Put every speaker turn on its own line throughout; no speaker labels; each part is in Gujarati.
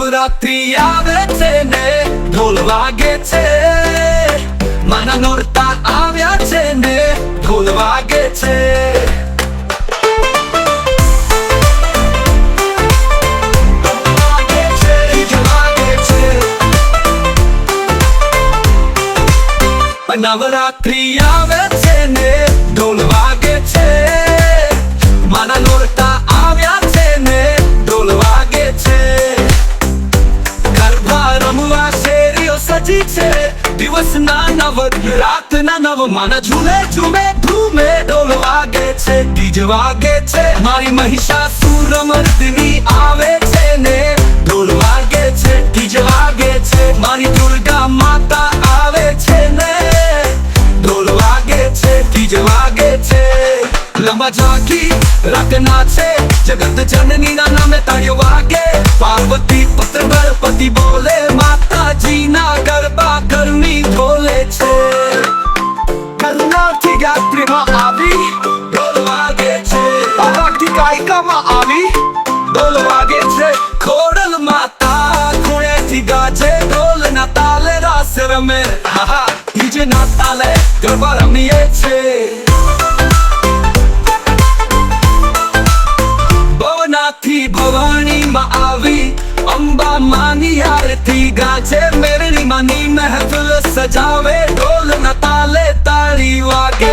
નવરાત્રી આવે છે ને ઢોલ વાગે છે, માના નોરતા આવ્યા છે ને ઢોલ વાગે છે. નવરાત્રી આવે છે ને ઢોલ વાગે છે, માના નોરતા આવ્યા છે ને ઢોલ વાગે છે. ગરબા રમવા શેરીઓ સજી છે, દિવસના નવ રાતના નવ માના ઝૂલે ઝૂમે ધૂમે ઢોલ વાગે છે, ડીજે વાગે છે. મારી મહિષાસુર મર્દિની આવે છે ને ઢોલ વાગે છે, ડીજે વાગે છે. મારી દુર્ગા માતા આવે છે ને વાગે છે. લંબા જાગી રાતના છે, જગત જનની ના નામે તાળીઓ વાગે. પાર્વતી પુત્ર ગણપતિ બોલે, માતાજી ના ગરબા ઘરની ઢોલે છે. કર્ણાથી યાત્રીમાં આવી ઢોલ વાગે છે, બારાથી કાયકામાં આવી ઢોલ વાગે છે. ખોડલ માતા ખૂણેથી ગાજે, ઢોલ ના તાલે રાસ રમે, ડીજે ના તાલે ગરબા રમીએ છે. ભવનાથી ભવાની માં આવી, અંબા માની આરતી ગાજે, મેરણી માની મહેફિલ સજાવે, ઢોલ ના તાલે તાળી વાગે,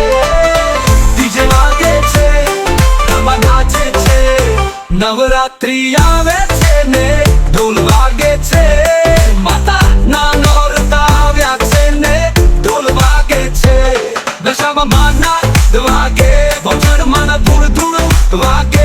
ડીજે વાગે છે, ગરબા નાચે છે. નવરાત્રી આવે છે ને ઢોલ વાગે છે, માતા ના નોરતા આવ્યા છે ને ઢોલ વાગે છે. દશામાં માના વાગે, ભજન માના ધૂળ ધૂળ વાગે.